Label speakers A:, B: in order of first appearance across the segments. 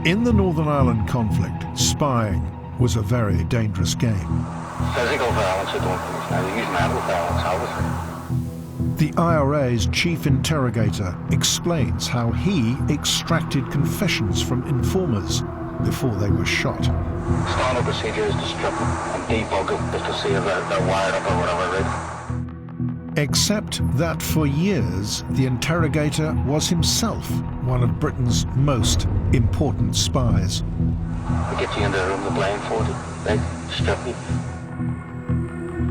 A: In the Northern Ireland conflict, spying was a very dangerous game.
B: Physical violence, I don't think. Now, they use mental violence, obviously.
A: The IRA's chief interrogator explains how he extracted confessions from informers before they were shot.
B: Standard procedure is to strip them and debug them just to see if they're wired up or whatever, right?
A: Except that for years, the interrogator was himself one of Britain's most important spies.
B: We get you into the room, the blindfolded, right? Strip you.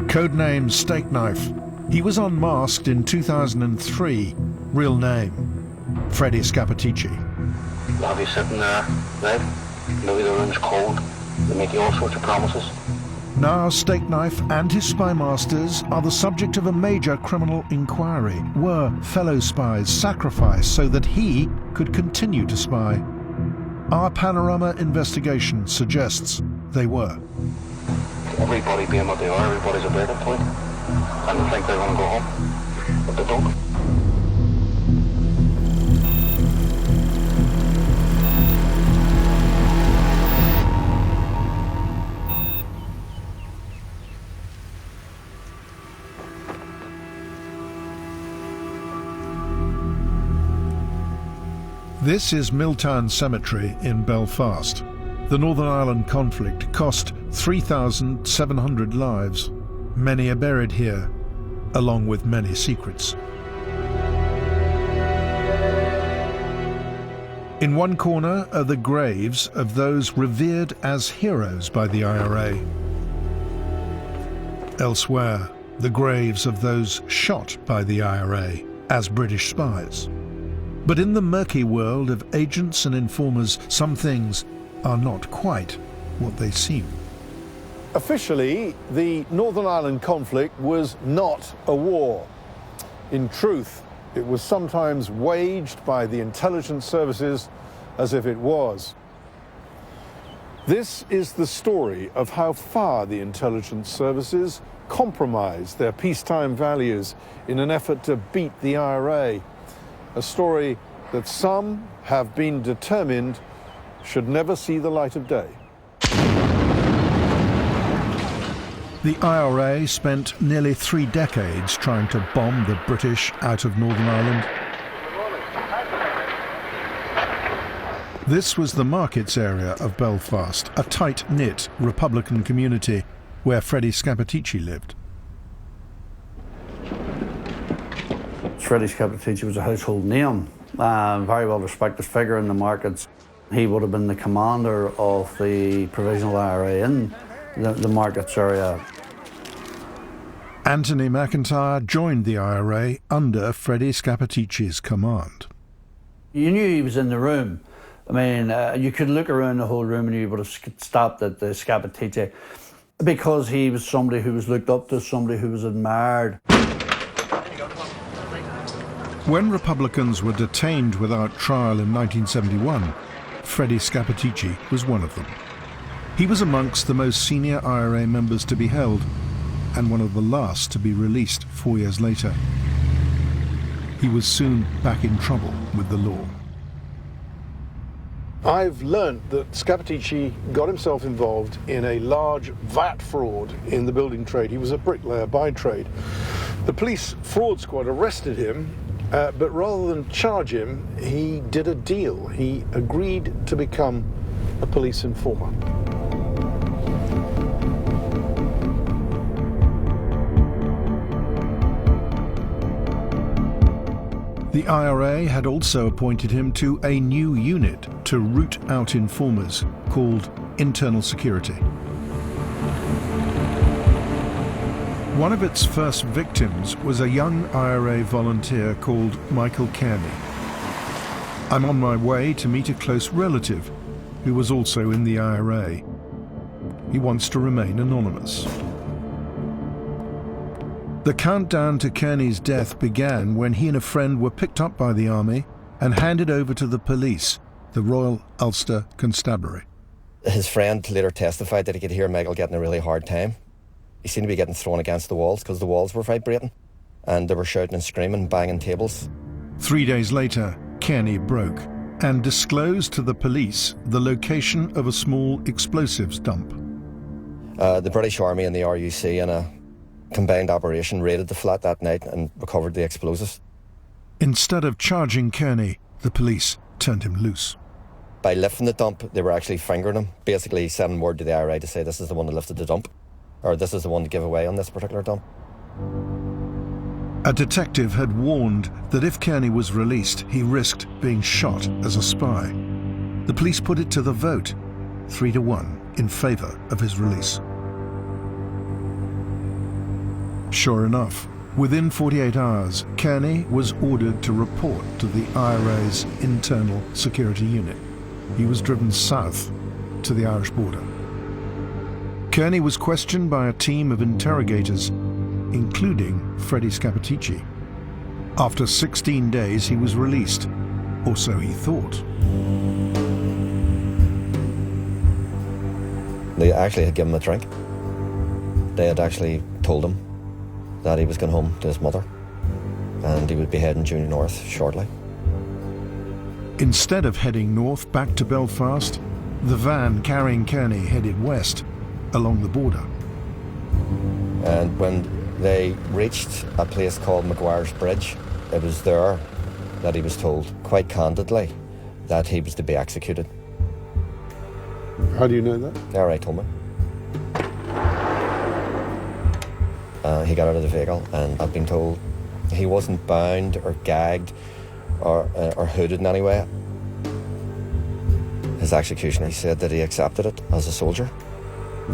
A: Codename Steak Knife. He was unmasked in 2003. Real name, Freddie Scappaticci.
B: They'll have you sitting there, right? Maybe the room's cold. They make you all sorts of promises.
A: Now Steak Knife and his spy masters are the subject of a major criminal inquiry. Were fellow spies sacrificed so that he could continue to spy? Our Panorama investigation suggests they were.
B: Everybody being what they are, everybody's a breaking point. And they think they're going to go home, but they don't.
A: This is Milltown Cemetery in Belfast. The Northern Ireland conflict cost 3,700 lives. Many are buried here, along with many secrets. In one corner are the graves of those revered as heroes by the IRA. Elsewhere, the graves of those shot by the IRA as British spies. But in the murky world of agents and informers, some things are not quite what they seem.
C: Officially, the Northern Ireland conflict was not a war. In truth, it was sometimes waged by the intelligence services as if it was. This is the story of how far the intelligence services compromised their peacetime values in an effort to beat the IRA. A story that some have been determined should never see the light of day.
A: The IRA spent nearly 3 decades trying to bomb the British out of Northern Ireland. This was the markets area of Belfast, a tight-knit Republican community where Freddie Scappaticci lived.
D: Freddie Scappaticci was a household name, very well respected figure in the markets. He would have been the commander of the provisional IRA in the markets area.
A: Anthony McIntyre joined the IRA under Freddie Scappaticci's command.
D: You knew he was in the room. I mean, you could look around the whole room and you would have stopped at the Scappaticci because he was somebody who was looked up to, somebody who was admired.
A: When Republicans were detained without trial in 1971, Freddie Scappaticci was one of them. He was amongst the most senior IRA members to be held, and one of the last to be released 4 years later. He was soon back in trouble with the law.
C: I've learnt that Scappaticci got himself involved in a large VAT fraud in the building trade. He was a bricklayer by trade. The police fraud squad arrested him, but rather than charge him, he did a deal. He agreed to become a police informer.
A: The IRA had also appointed him to a new unit to root out informers called Internal Security. One of its first victims was a young IRA volunteer called Michael Kearney. I'm on my way to meet a close relative who was also in the IRA. He wants to remain anonymous. The countdown to Kearney's death began when he and a friend were picked up by the army and handed over to the police, the Royal Ulster Constabulary.
E: His friend later testified that he could hear Michael getting a really hard time. He seemed to be getting thrown against the walls because the walls were vibrating and they were shouting and screaming, banging tables.
A: 3 days later, Kearney broke. and disclosed to the police the location of a small explosives dump.
E: The British Army and the RUC in a combined operation raided the flat that night and recovered the explosives.
A: Instead of charging Kearney, the police turned him loose.
E: By lifting the dump, they were actually fingering him, basically sending word to the IRA to say this is the one that lifted the dump, or this is the one to give away on this particular dump.
A: A detective had warned that if Kearney was released, he risked being shot as a spy. The police put it to the vote, 3-1, in favour of his release. Sure enough, within 48 hours, Kearney was ordered to report to the IRA's Internal Security Unit. He was driven south to the Irish border. Kearney was questioned by a team of interrogators, including Freddie Scappaticci. After 16 days, he was released, or so he thought.
E: They actually had given him a drink. They had actually told him that he was going home to his mother and he would be heading due north shortly.
A: Instead of heading north back to Belfast, the van carrying Kearney headed west along the border.
E: And when they reached a place called Maguire's Bridge, it was there that he was told, quite candidly, that he was to be executed.
C: How do you know that?
E: The IRA told me. He got out of the vehicle, and I've been told he wasn't bound or gagged or hooded in any way. His executioner, he said that he accepted it as a soldier.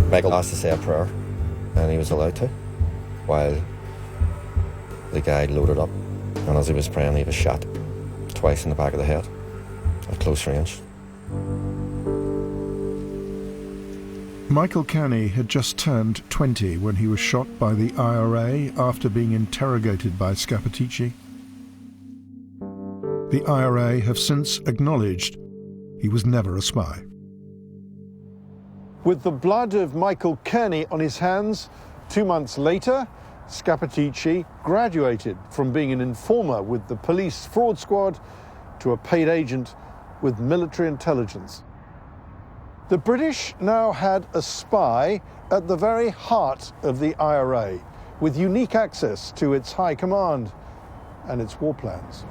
E: Michael asked to say a prayer, and he was allowed to, while the guy loaded up, and as he was praying, he was shot twice in the back of the head at close range.
A: Michael Kearney had just turned 20 when he was shot by the IRA after being interrogated by Scappaticci. The IRA have since acknowledged he was never a spy.
C: With the blood of Michael Kearney on his hands, 2 months later, Scappaticci graduated from being an informer with the police fraud squad to a paid agent with military intelligence. The British now had a spy at the very heart of the IRA, with unique access to its high command and its war plans.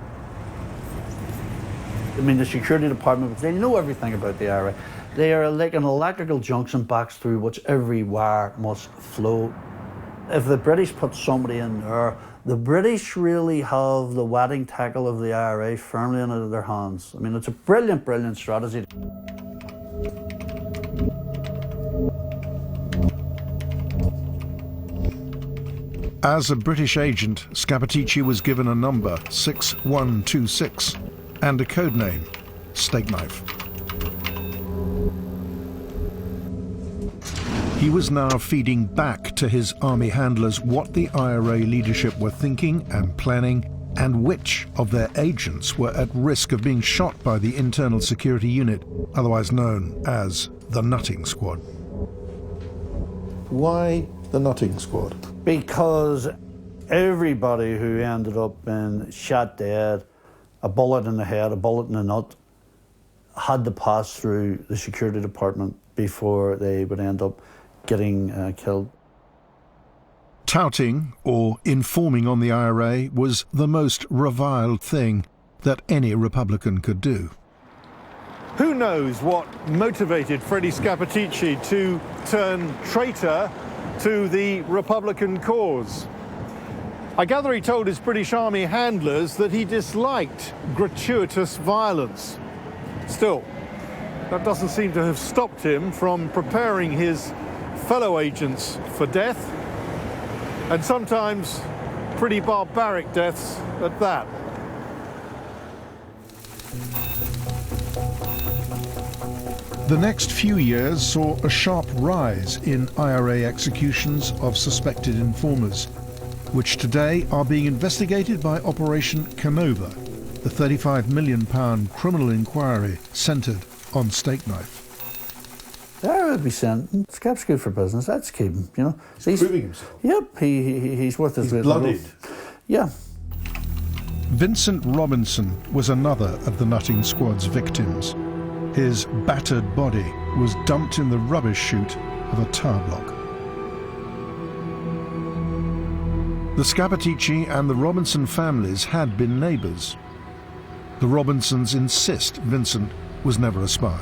D: I mean, the security department, they know everything about the IRA. They are like an electrical junction box through which every wire must flow. If the British put somebody in there, the British really have the wadding tackle of the IRA firmly in their hands. I mean, it's a brilliant, brilliant strategy.
A: As a British agent, Scappaticci was given a number, 6126, and a code name, Steak Knife. He was now feeding back to his army handlers what the IRA leadership were thinking and planning, and which of their agents were at risk of being shot by the Internal Security Unit, otherwise known as the Nutting Squad.
C: Why the Nutting Squad?
D: Because everybody who ended up being shot dead, a bullet in the head, a bullet in the nut, had to pass through the security department before they would end up getting killed.
A: Touting or informing on the IRA was the most reviled thing that any Republican could do.
C: Who knows what motivated Freddie Scappaticci to turn traitor to the Republican cause? I gather he told his British Army handlers that he disliked gratuitous violence. Still, that doesn't seem to have stopped him from preparing his fellow agents for death, and sometimes pretty barbaric deaths at that.
A: The next few years saw a sharp rise in IRA executions of suspected informers, which today are being investigated by Operation Canova, the £35 million criminal inquiry centred on Steak Knife.
D: There would be saying, Scap's good for business, let's keep him, you know.
C: He's proving himself.
D: Yep, he's worth his weight in gold.
C: Blooded.
D: Yeah.
A: Vincent Robinson was another of the nutting squad's victims. His battered body was dumped in the rubbish chute of a tower block. The Scapitici and the Robinson families had been neighbours. The Robinsons insist Vincent was never a spy.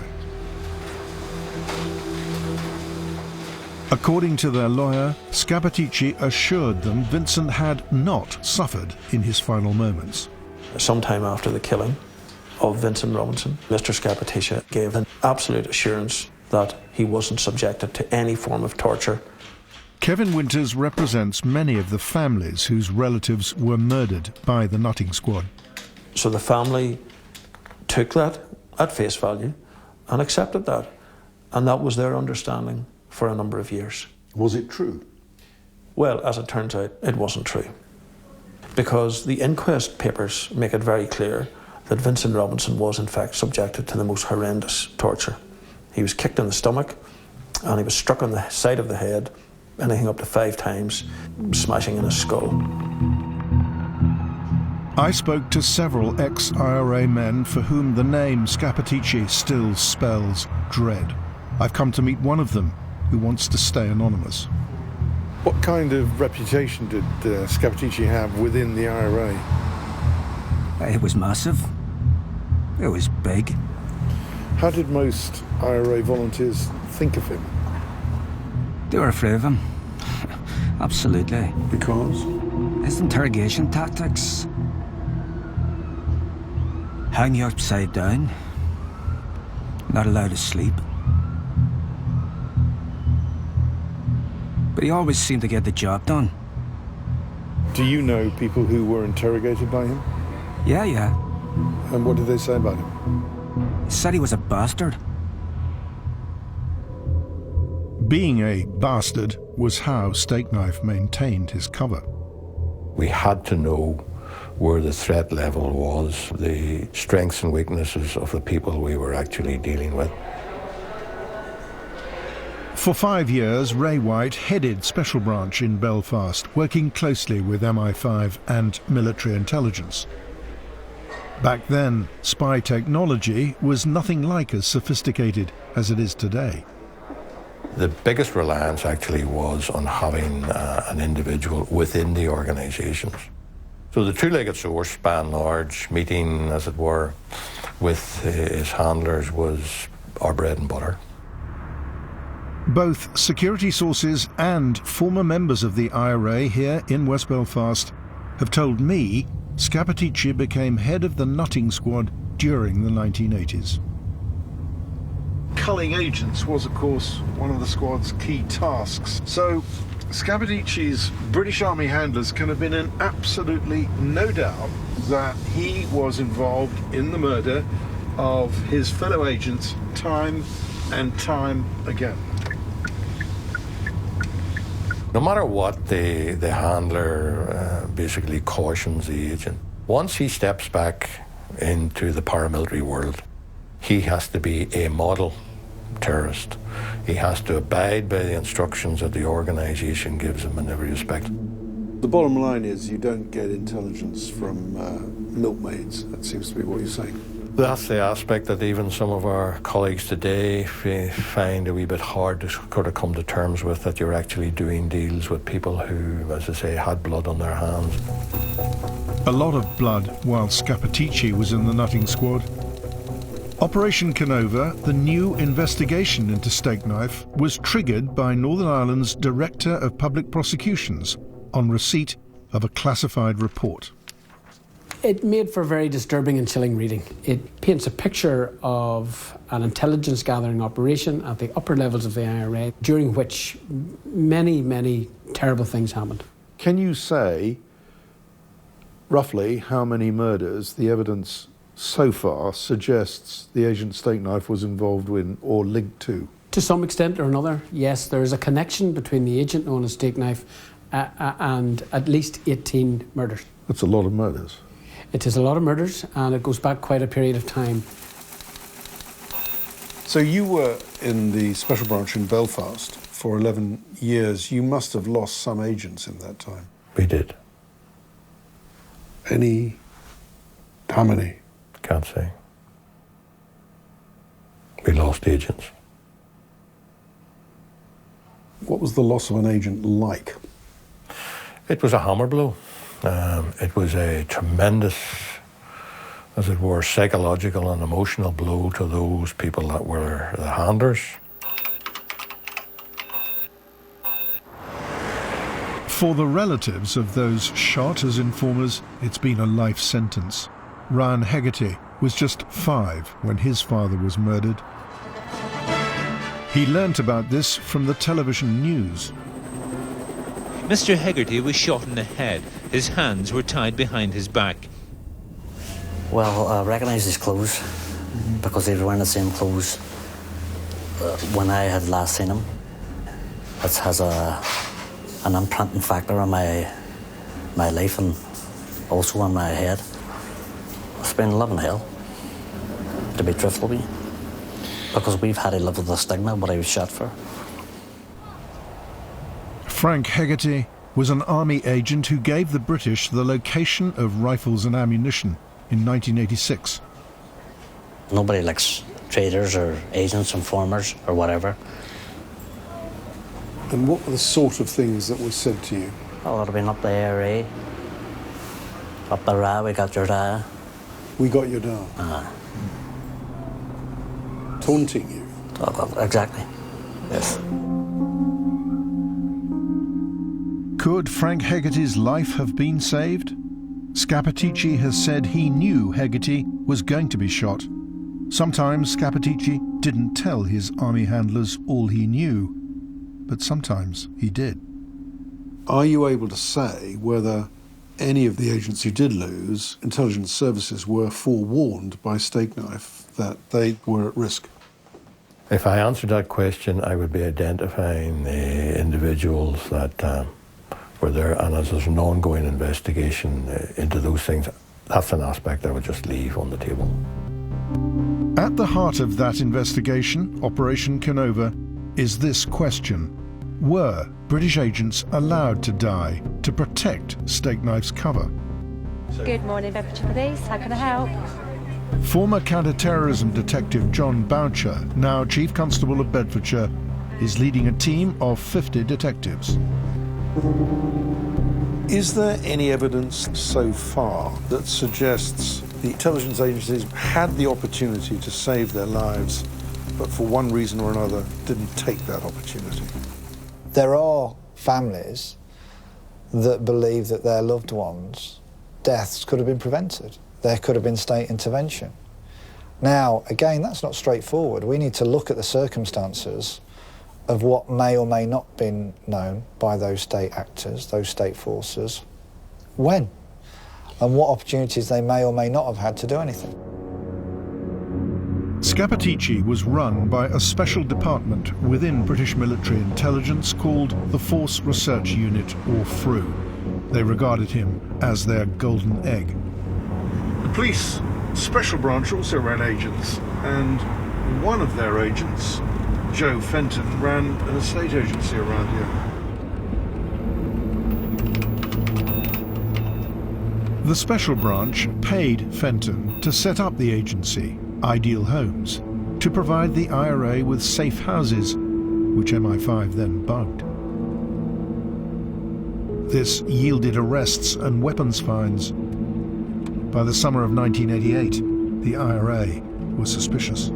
A: According to their lawyer, Scapitici assured them Vincent had not suffered in his final moments.
F: Sometime after the killing of Vincent Robinson, Mr. Scapitici gave an absolute assurance that he wasn't subjected to any form of torture.
A: Kevin Winters represents many of the families whose relatives were murdered by the nutting squad.
F: So the family took that at face value and accepted that, and that was their understanding for a number of years.
C: Was it true?
F: Well, as it turns out, it wasn't true. Because the inquest papers make it very clear that Vincent Robinson was in fact subjected to the most horrendous torture. He was kicked in the stomach and he was struck on the side of the head, anything up to 5 times, smashing in his skull.
A: I spoke to several ex-IRA men for whom the name Scapitici still spells dread. I've come to meet one of them who wants to stay anonymous.
C: What kind of reputation did Scapitici have within the IRA?
G: It was massive. It was big.
C: How did most IRA volunteers think of him?
G: They were afraid of him. Absolutely.
C: Because?
G: His interrogation tactics. Hang you upside down. Not allowed to sleep. But he always seemed to get the job done.
C: Do you know people who were interrogated by him?
G: Yeah.
C: And what did they say about him?
G: He said he was a bastard.
A: Being a bastard was how Steakknife maintained his cover.
H: We had to know where the threat level was, the strengths and weaknesses of the people we were actually dealing with.
A: For 5 years, Ray White headed Special Branch in Belfast, working closely with MI5 and military intelligence. Back then, spy technology was nothing like as sophisticated as it is today.
H: The biggest reliance actually was on having an individual within the organisations. So the two-legged source, by and large, meeting, as it were, with his handlers was our bread and butter.
A: Both security sources and former members of the IRA here in West Belfast have told me Scapitici became head of the nutting squad during the 1980s. Culling agents was, of course, one of the squad's key tasks. So Scapitici's British Army handlers can have been in absolutely no doubt that he was involved in the murder of his fellow agents time and time again.
H: No matter what the handler basically cautions the agent, once he steps back into the paramilitary world, he has to be a model terrorist. He has to abide by the instructions that the organisation gives him in every respect.
C: The bottom line is you don't get intelligence from milkmaids. That seems to be what you're saying.
H: That's the aspect that even some of our colleagues today find a wee bit hard to sort of come to terms with, that you're actually doing deals with people who, as I say, had blood on their hands.
A: A lot of blood while Scapitici was in the nutting squad. Operation Canova, the new investigation into Steakknife, was triggered by Northern Ireland's Director of Public Prosecutions on receipt of a classified report.
I: It made for very disturbing and chilling reading. It paints a picture of an intelligence gathering operation at the upper levels of the IRA, during which many, many terrible things happened.
C: Can you say roughly how many murders the evidence so far suggests the agent Steakknife was involved with or linked to?
I: To some extent or another, yes, there is a connection between the agent known as Steakknife and at least 18 murders.
C: That's a lot of murders.
I: It is a lot of murders, and it goes back quite a period of time.
C: So you were in the Special Branch in Belfast for 11 years. You must have lost some agents in that time.
H: We did.
C: Any How many?
H: Can't say. We lost agents.
C: What was the loss of an agent like?
H: It was a hammer blow. It was a tremendous, as it were, psychological and emotional blow to those people that were the handlers.
A: For the relatives of those shot as informers, it's been a life sentence. Ryan Hegarty was just 5 when his father was murdered. He learnt about this from the television news.
J: Mr. Hegarty was shot in the head. His hands were tied behind his back.
D: Well, I recognised his clothes because he was wearing the same clothes when I had last seen him. It has an imprinting factor on my life and also on my head. It's been living hell, to be truthful with you, because we've had to live with the stigma of what I was shot for.
A: Frank Hegarty was an army agent who gave the British the location of rifles and ammunition in 1986.
D: Nobody likes traders or agents, informers or whatever.
C: And what were the sort of things that were said to you?
D: Oh, it would have been up the ARA. Up the RA, we got your RA.
C: We got your dad. Taunting you?
D: Oh, exactly, yes.
A: Could Frank Hegarty's life have been saved? Scappaticci has said he knew Hegarty was going to be shot. Sometimes Scappaticci didn't tell his army handlers all he knew, but sometimes he did.
C: Are you able to say whether any of the agents you did lose, intelligence services were forewarned by Steakknife that they were at risk?
H: If I answered that question, I would be identifying the individuals that were there, and as there's an ongoing investigation into those things, that's an aspect I would just leave on the table.
A: At the heart of that investigation, Operation Canova, is this question. Were British agents allowed to die to protect Steakknife's cover?
K: Good morning, Bedfordshire Police. How can I help?
A: Former counter-terrorism detective John Boucher, now Chief Constable of Bedfordshire, is leading a team of 50 detectives.
C: Is there any evidence so far that suggests the intelligence agencies had the opportunity to save their lives, but for one reason or another didn't take that opportunity?
L: There are families that believe that their loved ones' deaths could have been prevented. There could have been state intervention. Now, again, that's not straightforward. We need to look at the circumstances of what may or may not have been known by those state actors, those state forces, when, and what opportunities they may or may not have had to do anything.
A: Scappaticci was run by a special department within British military intelligence called the Force Research Unit, or FRU. They regarded him as their golden egg. The police special branch also ran agents, and one of their agents, Joe Fenton, ran an estate agency around here. The special branch paid Fenton to set up the agency, Ideal Homes, to provide the IRA with safe houses, which MI5 then bugged. This yielded arrests and weapons fines. By the summer of 1988, the IRA was suspicious.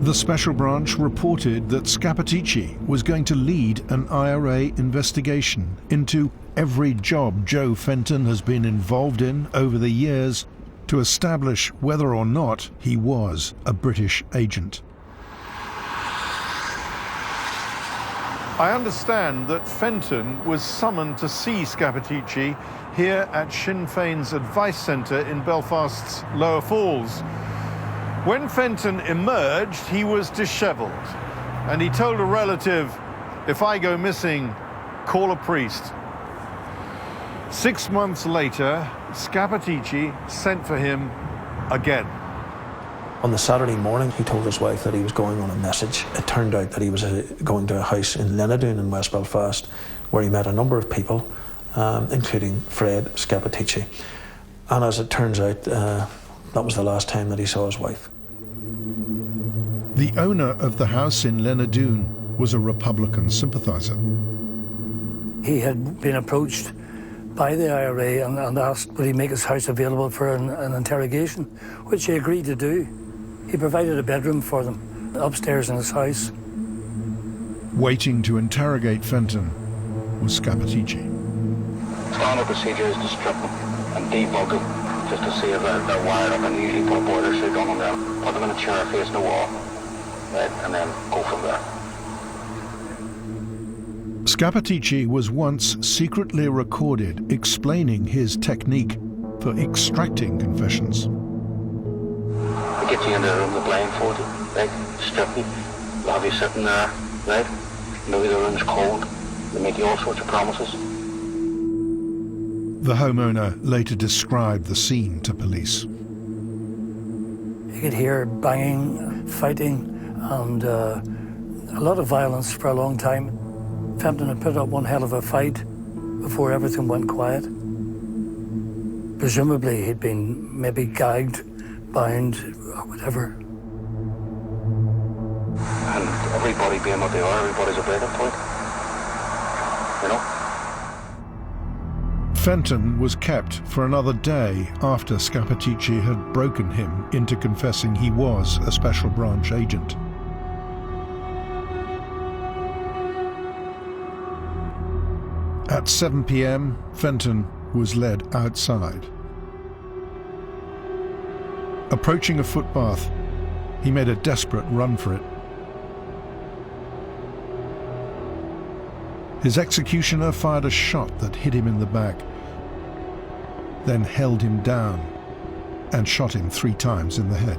A: The special branch reported that Scappaticci was going to lead an IRA investigation into every job Joe Fenton has been involved in over the years to establish whether or not he was a British agent.
C: I understand that Fenton was summoned to see Scappaticci here at Sinn Féin's Advice Centre in Belfast's Lower Falls. When Fenton emerged, he was dishevelled, and he told a relative, "If I go missing, call a priest." 6 months later, Scappaticci sent for him again.
F: On the Saturday morning, he told his wife that he was going on a message. It turned out that he was going to a house in Lenadoon in West Belfast, where he met a number of people, including Fred Scapitici. And as it turns out, that was the last time that he saw his wife.
A: The owner of the house in Lenadoon was a Republican sympathiser.
M: He had been approached by the IRA and asked would he make his house available for an interrogation, which he agreed to do. He provided a bedroom for them upstairs in his house.
A: Waiting to interrogate Fenton was Scapitici.
B: Standard procedure is to strip them and debug them just to see if they're wired up, and usually put a boiler suit on them, put them in a chair facing the wall, right, and then go from there.
A: Scapitici was once secretly recorded explaining his technique for extracting confessions.
B: They get you into the room, they blindfold you, right, strip you, they'll have you sitting there, right, maybe the room's cold, they make you all sorts of promises.
A: The homeowner later described the scene to police.
M: You could hear banging, fighting, and a lot of violence for a long time. Fenton had put up one hell of a fight before everything went quiet. Presumably he'd been maybe gagged, bound, or whatever.
B: And everybody being what they are, everybody's a breaking point. You know?
A: Fenton was kept for another day after Scapitici had broken him into confessing he was a special branch agent. At 7 p.m, Fenton was led outside. Approaching a footpath, he made a desperate run for it. His executioner fired a shot that hit him in the back, then held him down and shot him 3 times in the head.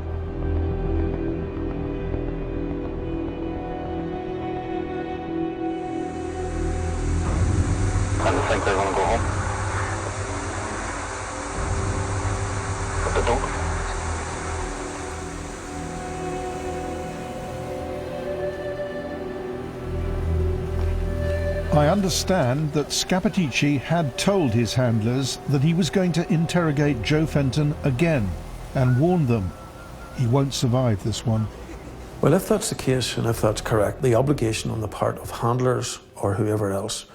B: And they think they're going to go home. But they don't.
A: I understand that Scapitici had told his handlers that he was going to interrogate Joe Fenton again and warned them he won't survive this one.
F: Well, if that's the case and if that's correct, the obligation on the part of handlers or whoever else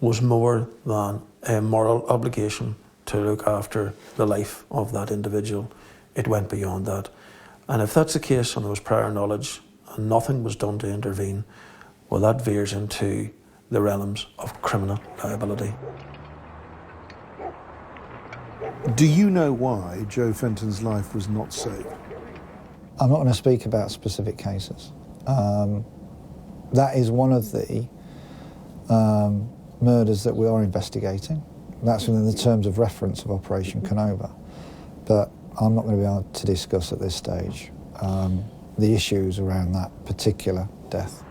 F: was more than a moral obligation to look after the life of that individual. It went beyond that. And if that's the case and there was prior knowledge and nothing was done to intervene, well, that veers into the realms of criminal liability.
A: Do you know why Joe Fenton's life was not saved?
L: I'm not going to speak about specific cases. That is one of the murders that we are investigating. That's within the terms of reference of Operation Canova. But I'm not going to be able to discuss at this stage the issues around that particular death.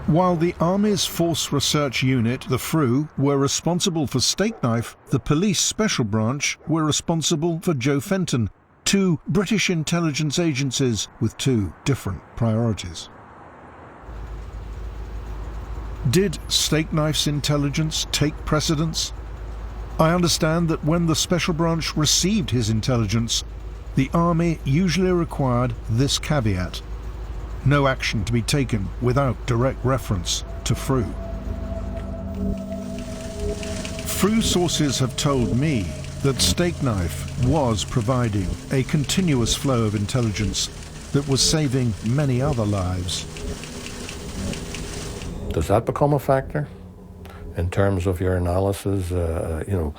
A: While the Army's Force Research Unit, the FRU, were responsible for Steakknife, the Police Special Branch were responsible for Joe Fenton, 2 British intelligence agencies with 2 different priorities. Did Steakknife's intelligence take precedence? I understand that when the Special Branch received his intelligence, the Army usually required this caveat: no action to be taken without direct reference to FRU. FRU sources have told me that Steakknife was providing a continuous flow of intelligence that was saving many other lives.
H: Does that become a factor in terms of your analysis? You know,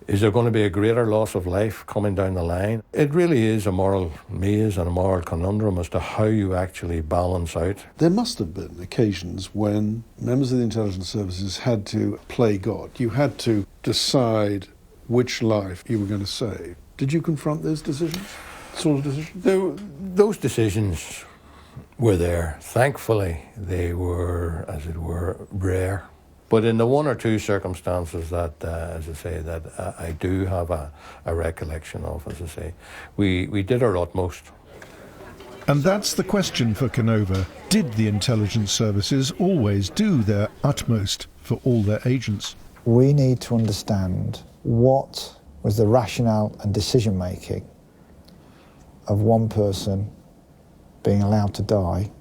H: is there going to be a greater loss of life coming down the line? It really is a moral maze and a moral conundrum as to how you actually balance out.
C: There must have been occasions when members of the intelligence services had to play God. You had to decide which life you were going to save. Did you confront those decisions? Sort of decisions?
H: Those decisions were there. Thankfully, they were, as it were, rare. But in the 1 or 2 circumstances that, as I say, that I do have a recollection of, as I say, we did our utmost.
A: And that's the question for Canova. Did the intelligence services always do their utmost for all their agents?
L: We need to understand what was the rationale and decision-making of one person being allowed to die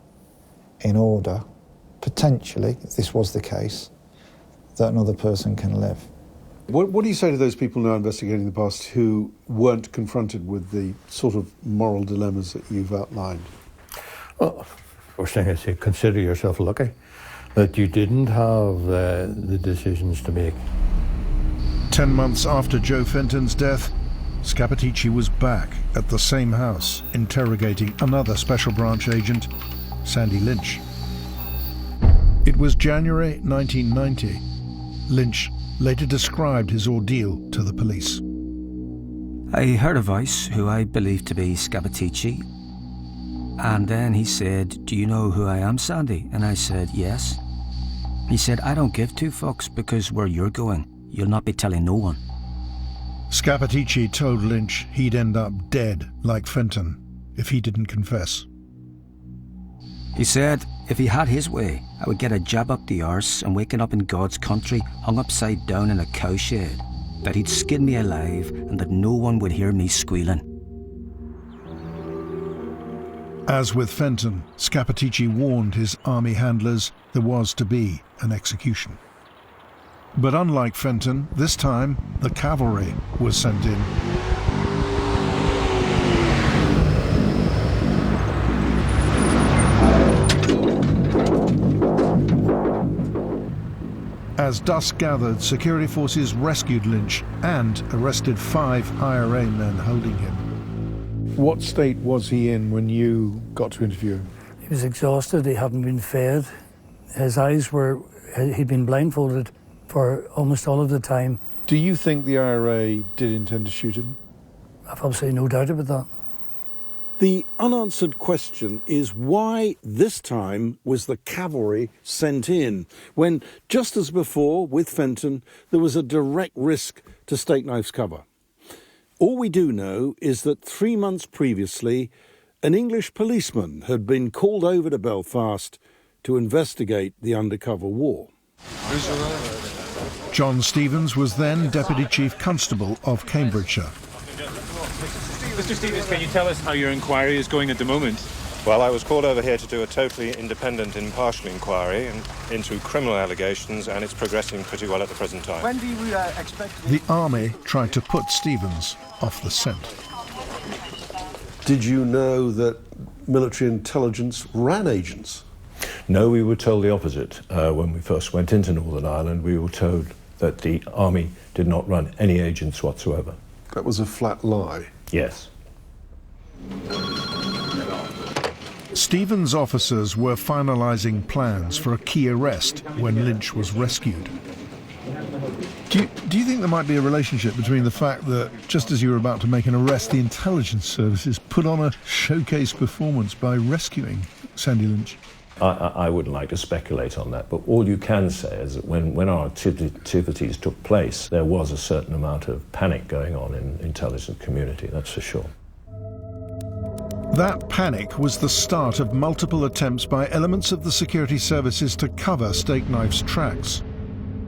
L: in order, potentially, if this was the case, that another person can live.
C: What do you say to those people now investigating the past who weren't confronted with the sort of moral dilemmas that you've outlined?
H: Well, first thing I say, consider yourself lucky that you didn't have the decisions to make.
A: 10 months after Joe Fenton's death, Scappaticci was back at the same house, interrogating another Special Branch agent, Sandy Lynch. It was January 1990. Lynch later described his ordeal to the police.
G: I heard a voice who I believed to be Scappaticci, and then he said, "Do you know who I am, Sandy?" And I said, "Yes." He said, "I don't give two fucks because where you're going, you'll not be telling no one."
A: Scappaticci told Lynch he'd end up dead like Fenton if he didn't confess.
G: He said if he had his way, I would get a jab up the arse and waking up in God's country, hung upside down in a cowshed, that he'd skin me alive and that no one would hear me squealing.
A: As with Fenton, Scappaticci warned his army handlers there was to be an execution. But unlike Fenton, this time the cavalry was sent in. As dusk gathered, security forces rescued Lynch and arrested 5 IRA men holding him.
C: What state was he in when you got to interview him?
M: He was exhausted, he hadn't been fed. His eyes were, he'd been blindfolded for almost all of the time.
C: Do you think the IRA did intend to shoot him?
M: I've absolutely no doubt about that.
C: The unanswered question is why this time was the cavalry sent in, when, just as before with Fenton, there was a direct risk to Stakeknife's cover. All we do know is that 3 months previously, an English policeman had been called over to Belfast to investigate the undercover war.
A: John Stevens was then Deputy Chief Constable of Cambridgeshire.
N: Mr. Stevens, can you tell us how your inquiry is going at the moment?
O: Well, I was called over here to do a totally independent, impartial inquiry into criminal allegations, and it's progressing pretty well at the present time.
P: When do you expect...
A: The army tried to put Stevens off the scent.
C: Did you know that military intelligence ran agents?
Q: No, we were told the opposite. When we first went into Northern Ireland, we were told that the army did not run any agents whatsoever.
C: That was a flat lie?
Q: Yes.
A: Stevens' officers were finalising plans for a key arrest when Lynch was rescued. Do you think there might be a relationship between the fact that, just as you were about to make an arrest, the intelligence services put on a showcase performance by rescuing Sandy Lynch?
Q: I wouldn't like to speculate on that, but all you can say is that when our activities took place, there was a certain amount of panic going on in the intelligence community, that's for sure.
A: That panic was the start of multiple attempts by elements of the security services to cover Stakeknife's tracks.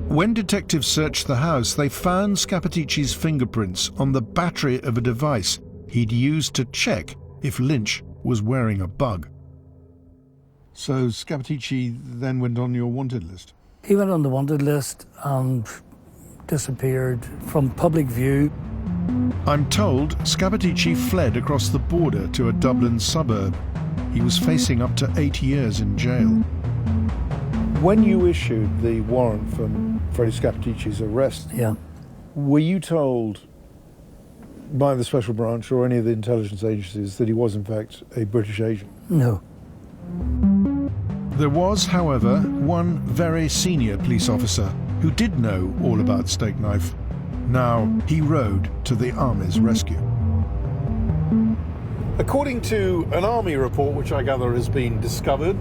A: When detectives searched the house, they found Scappaticci's fingerprints on the battery of a device he'd used to check if Lynch was wearing a bug. So Scappaticci then went on your wanted list?
M: He went on the wanted list and disappeared from public view.
A: I'm told Scappaticci fled across the border to a Dublin suburb. He was facing up to 8 years in jail.
C: When you issued the warrant for Freddie Scappaticci's arrest, were you told by the Special Branch or any of the intelligence agencies that he was in fact a British agent?
M: No.
A: There was, however, one very senior police officer who did know all about Stakeknife. Now he rode to the Army's rescue.
C: According to an Army report, which I gather has been discovered,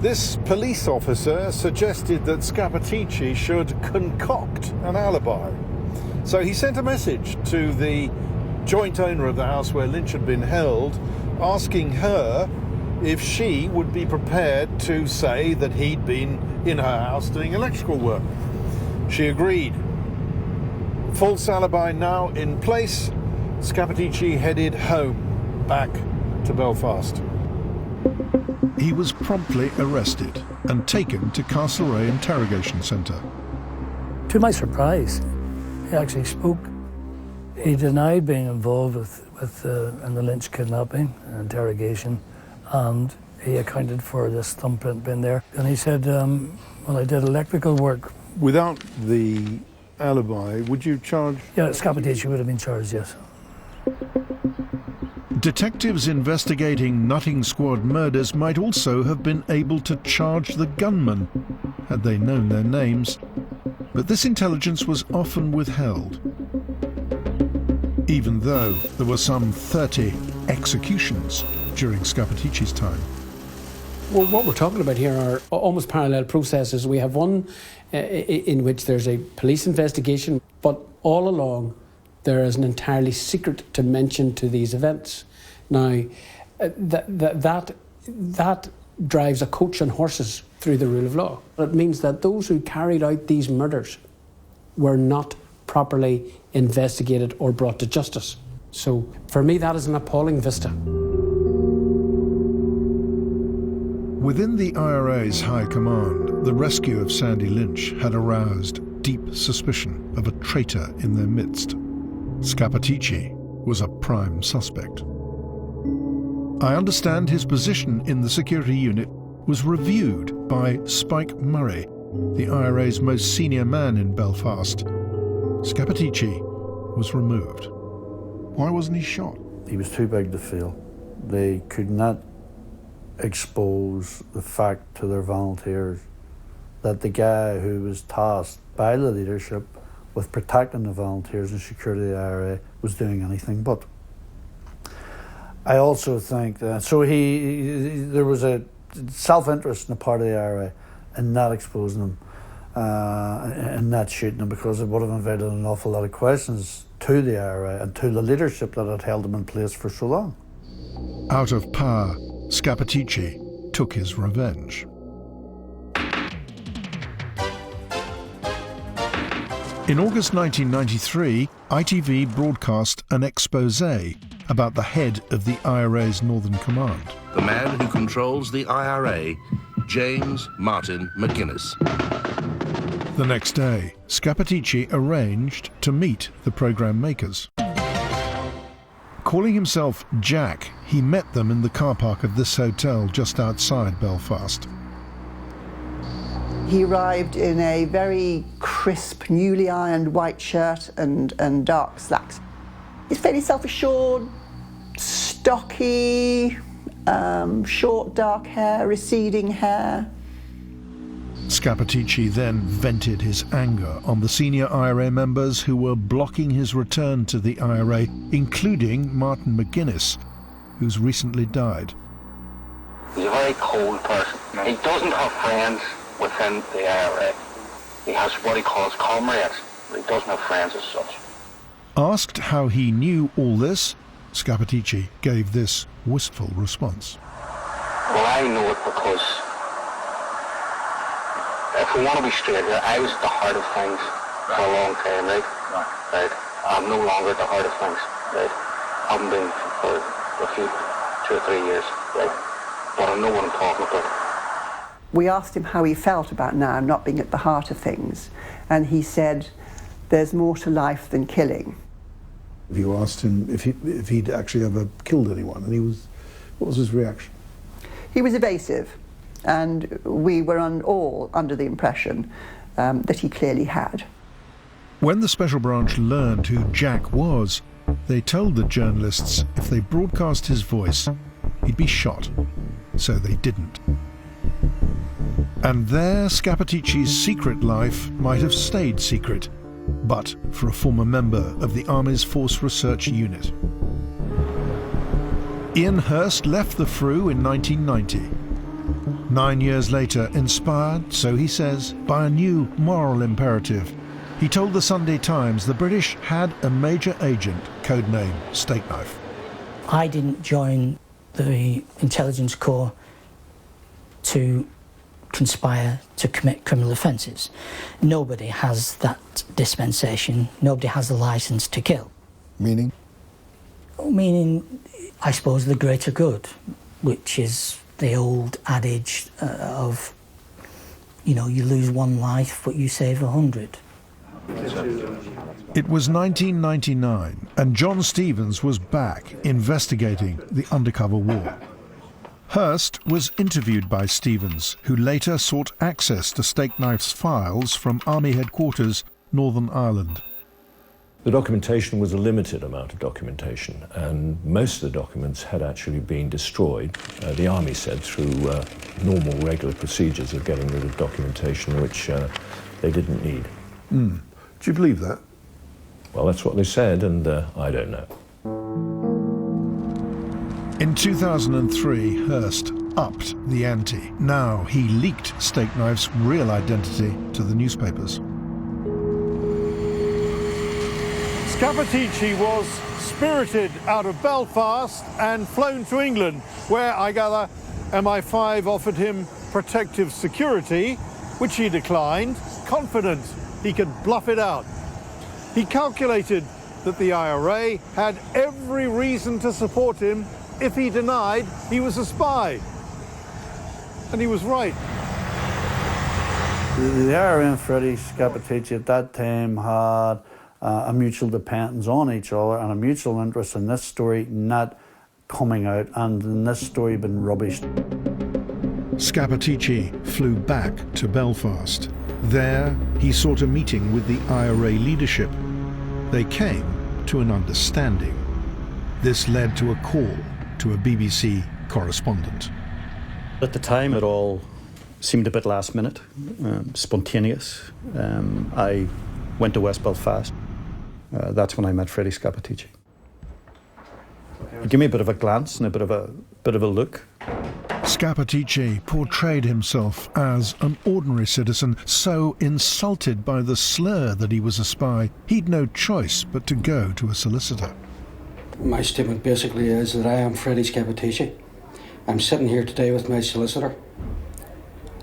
C: this police officer suggested that Scappaticci should concoct an alibi. So he sent a message to the joint owner of the house where Lynch had been held, asking her if she would be prepared to say that he'd been in her house doing electrical work. She agreed. False alibi now in place, Scappaticci headed home, back to Belfast.
A: He was promptly arrested and taken to Castlereagh Interrogation Centre.
M: To my surprise, he actually spoke. He denied being involved in the Lynch kidnapping and interrogation, and he accounted for this thumbprint being there. And he said, well, I did electrical work.
C: Without the alibi, would you charge?
M: Yeah, Scappaticci would have been charged, yes.
A: Detectives investigating Nutting Squad murders might also have been able to charge the gunmen, had they known their names. But this intelligence was often withheld, even though there were some 30 executions during Scappaticci's time.
I: Well, what we're talking about here are almost parallel processes. We have one in which there's a police investigation, but all along there is an entirely secret dimension to these events. Now, that drives a coach on horses through the rule of law. It means that those who carried out these murders were not properly investigated or brought to justice. So, for me, that is an appalling vista.
A: Within the IRA's high command, the rescue of Sandy Lynch had aroused deep suspicion of a traitor in their midst. Scappaticci was a prime suspect. I understand his position in the security unit was reviewed by Spike Murray, the IRA's most senior man in Belfast. Scappaticci was removed. Why wasn't he shot?
D: He was too big to fail. They could not expose the fact to their volunteers that the guy who was tasked by the leadership with protecting the volunteers and security of the IRA was doing anything but. I also think that, there was a self-interest on the part of the IRA in not exposing them and not shooting them, because it would have invited an awful lot of questions to the IRA and to the leadership that had held them in place for so long.
A: Out of power, Scappaticci took his revenge. In August 1993, ITV broadcast an exposé about the head of the IRA's Northern Command.
P: The man who controls the IRA, James Martin McGuinness.
A: The next day, Scappaticci arranged to meet the programme makers. Calling himself Jack, he met them in the car park of this hotel just outside Belfast.
R: He arrived in a very crisp, newly ironed white shirt and dark slacks. He's fairly self-assured, stocky, short dark hair, receding hair.
A: Scappaticci then vented his anger on the senior IRA members who were blocking his return to the IRA, including Martin McGuinness, who's recently died.
B: He's a very cold person. He doesn't have friends within the IRA. He has what he calls comrades, but he doesn't have friends as such.
A: Asked how he knew all this, Scappaticci gave this wistful response.
B: Well, I know it because, if we want to be straight here, I was at the heart of things for a long time, right? Right. I'm no longer at the heart of things, right? I haven't been for a few, 2 or 3 years, right? But I know what I'm talking about.
R: We asked him how he felt about now not being at the heart of things, and he said, there's more to life than killing.
C: You asked him if he'd actually ever killed anyone, and what was his reaction?
R: He was evasive, and we were all under the impression that he clearly had.
A: When the Special Branch learned who Jack was, they told the journalists if they broadcast his voice, he'd be shot. So they didn't. And there, Scappaticci's secret life might have stayed secret, but for a former member of the Army's Force Research Unit. Ian Hurst left the FRU in 1990. 9 years later, inspired, so he says, by a new moral imperative, he told the Sunday Times the British had a major agent, codename Steak Knife.
M: I didn't join the Intelligence Corps to
S: conspire to commit criminal offences. Nobody has that dispensation. Nobody has the licence to kill.
L: Meaning?
S: Meaning, I suppose, the greater good, which is the old adage of, you know, you lose one life, but you save 100.
A: It was 1999, and John Stevens was back investigating the undercover war. Hurst was interviewed by Stevens, who later sought access to Stakeknife's files from Army Headquarters, Northern Ireland.
Q: The documentation was a limited amount of documentation, and most of the documents had actually been destroyed, the Army said, through normal, regular procedures of getting rid of documentation which they didn't need.
C: Do you believe that?
Q: Well, that's what they said, and I don't know.
A: In 2003, Hurst upped the ante. Now he leaked Stakeknife's real identity to the newspapers.
C: Scappaticci was spirited out of Belfast and flown to England, where, I gather, MI5 offered him protective security, which he declined, confident he could bluff it out. He calculated that the IRA had every reason to support him if he denied he was a spy. And he was right.
D: The IRA and Freddie Scappaticci at that time had a mutual dependence on each other and a mutual interest in this story not coming out and in this story being rubbished.
A: Scappaticci flew back to Belfast. There, he sought a meeting with the IRA leadership. They came to an understanding. This led to a call to a BBC correspondent.
T: At the time, it all seemed a bit last minute, spontaneous. I went to West Belfast. That's when I met Freddie Scappaticci. He gave me a bit of a glance and a bit of a look.
A: Scappaticci portrayed himself as an ordinary citizen, so insulted by the slur that he was a spy, he'd no choice but to go to a solicitor.
U: My statement basically is that I am Freddie Scappaticci. I'm sitting here today with my solicitor.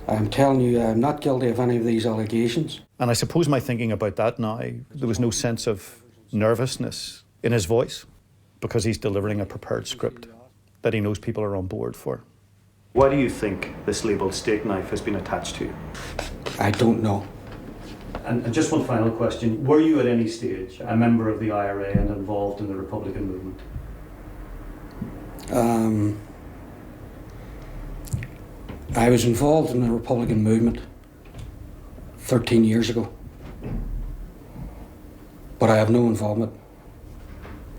U: I'm telling you I'm not guilty of any of these allegations.
T: And I suppose my thinking about that now, there was no sense of nervousness in his voice because he's delivering a prepared script that he knows people are on board for. Why do you think this label Stakeknife has been attached to you?
U: I don't know.
T: And just one final question. Were you at any stage a member of the IRA and involved in the Republican movement?
U: I was involved in the Republican movement 13 years ago. But I have no involvement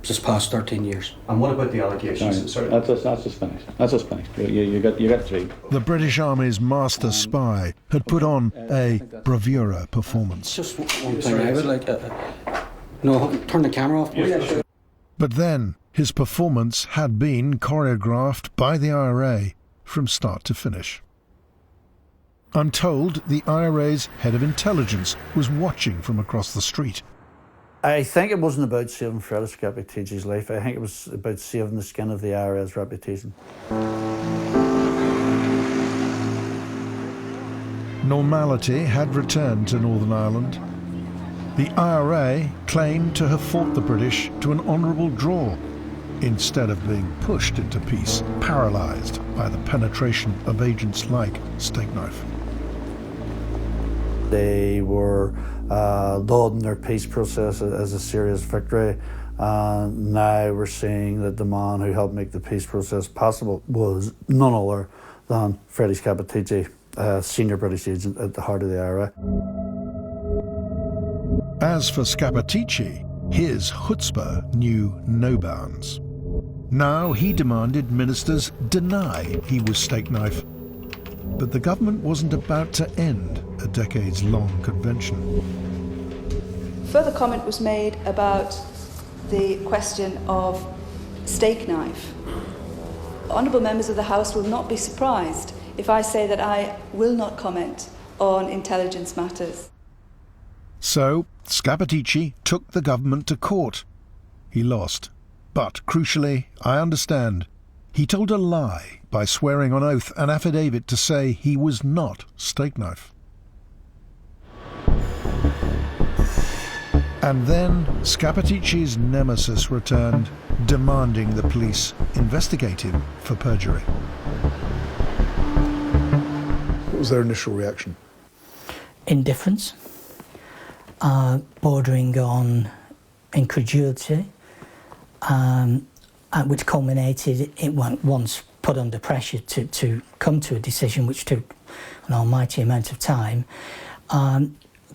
U: this past 13 years.
T: And what about the allegations?
V: Sorry, that's just finished. That's just finished. You got three.
A: The British Army's master spy had put on a bravura performance.
U: Just one thing I would like... no, turn the camera off, please. Yeah, sure.
A: But then, his performance had been choreographed by the IRA from start to finish. I'm told the IRA's head of intelligence was watching from across the street.
D: I think it wasn't about saving Freddie Scappaticci's life. I think it was about saving the skin of the IRA's reputation.
A: Normality had returned to Northern Ireland. The IRA claimed to have fought the British to an honourable draw, instead of being pushed into peace, paralysed by the penetration of agents like Stakeknife.
D: They were lauding their peace process as a serious victory. Now we're seeing that the man who helped make the peace process possible was none other than Freddie Scappaticci, senior British agent at the heart of the IRA.
A: As for Scappaticci, his chutzpah knew no bounds. Now he demanded ministers deny he was Stakeknife. But the government wasn't about to end a decades-long convention.
W: Further comment was made about the question of Stakeknife. Honourable members of the House will not be surprised if I say that I will not comment on intelligence matters.
A: So, Scappaticci took the government to court. He lost. But, crucially, I understand, He told a lie by swearing on oath an affidavit to say he was not Steakknife. And then Scappaticci's nemesis returned, demanding the police investigate him for perjury.
C: What was their initial reaction?
S: Indifference, bordering on incredulity, which culminated in once put under pressure to come to a decision which took an almighty amount of time,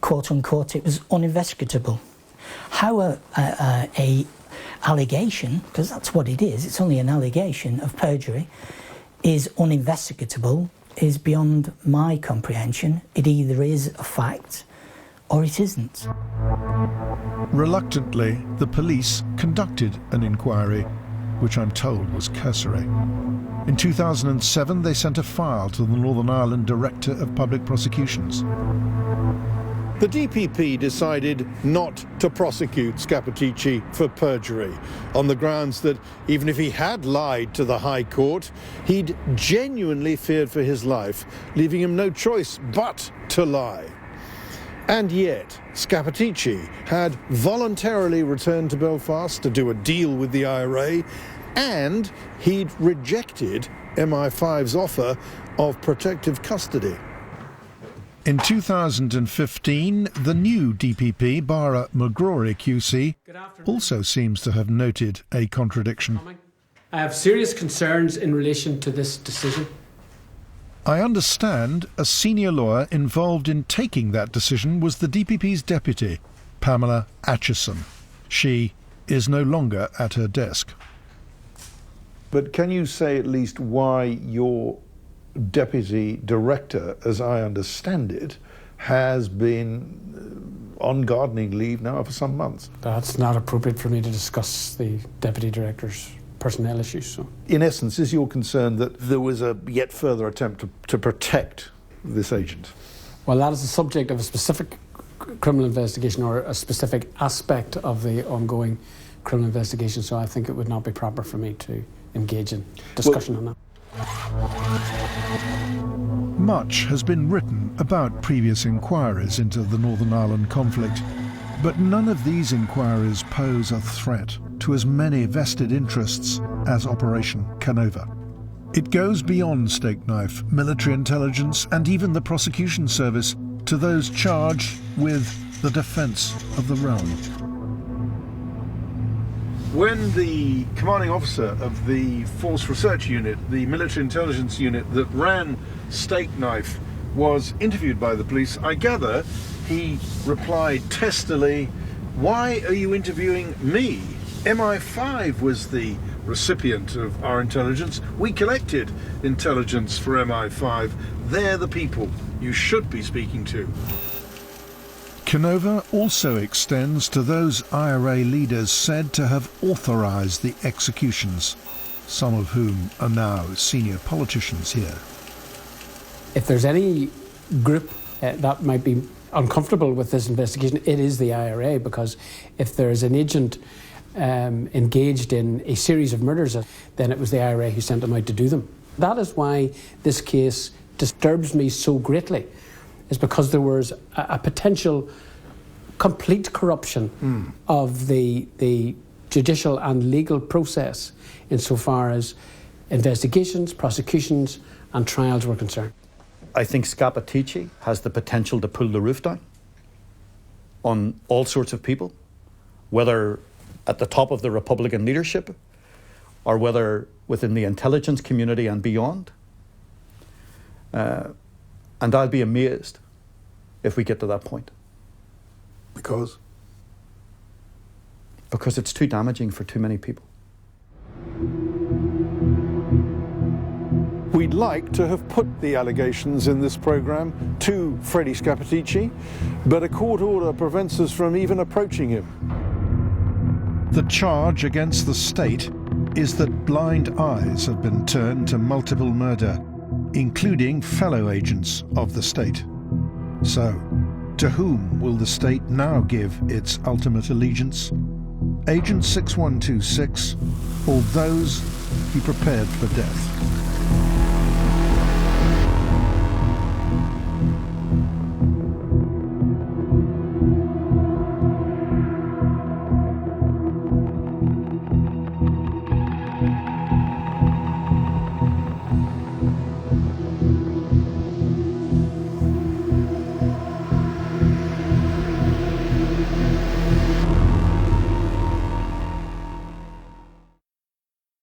S: quote unquote, it was uninvestigable. How a allegation, because that's what it is, it's only an allegation of perjury, is uninvestigatable is beyond my comprehension. It either is a fact or it isn't.
A: Reluctantly, the police conducted an inquiry, which I'm told was cursory. In 2007, they sent a file to the Northern Ireland Director of Public Prosecutions.
C: The DPP decided not to prosecute Scappaticci for perjury on the grounds that even if he had lied to the High Court, he'd genuinely feared for his life, leaving him no choice but to lie. And yet, Scappaticci had voluntarily returned to Belfast to do a deal with the IRA, and he'd rejected MI5's offer of protective custody.
A: In 2015, the new DPP, Bara McGrory QC, also seems to have noted a contradiction.
I: I have serious concerns in relation to this decision.
A: I understand a senior lawyer involved in taking that decision was the DPP's deputy, Pamela Atchison. She is no longer at her desk.
C: But can you say at least why your deputy director, as I understand it, has been on gardening leave now for some months?
I: That's not appropriate for me to discuss the deputy director's personnel issues. So,
C: in essence, is your concern that there was a yet further attempt to protect this agent?
I: Well, that is the subject of a specific criminal investigation or a specific aspect of the ongoing criminal investigation, so I think it would not be proper for me to engage in discussion on that.
A: Much has been written about previous inquiries into the Northern Ireland conflict, but none of these inquiries pose a threat to as many vested interests as Operation Canova. It goes beyond Steakknife, military intelligence, and even the prosecution service to those charged with the defence of the realm.
C: When the commanding officer of the Force Research Unit, the military intelligence unit that ran Steakknife, was interviewed by the police, I gather he replied testily, "Why are you interviewing me? MI5 was the recipient of our intelligence. We collected intelligence for MI5. They're the people you should be speaking to."
A: Canova also extends to those IRA leaders said to have authorised the executions, some of whom are now senior politicians here.
I: If there's any group that might be uncomfortable with this investigation, it is the IRA, because if there's an agent engaged in a series of murders, then it was the IRA who sent them out to do them. That is why this case disturbs me so greatly, is because there was a potential complete corruption of the judicial and legal process insofar as investigations, prosecutions and trials were concerned.
T: I think Scappaticci has the potential to pull the roof down on all sorts of people, whether at the top of the Republican leadership or whether within the intelligence community and beyond. And I'll be amazed if we get to that point.
C: Because?
T: Because it's too damaging for too many people.
C: We'd like to have put the allegations in this programme to Freddie Scappaticci, but a court order prevents us from even approaching him.
A: The charge against the state is that blind eyes have been turned to multiple murder, including fellow agents of the state. So, to whom will the state now give its ultimate allegiance? Agent 6126 or those he prepared for death.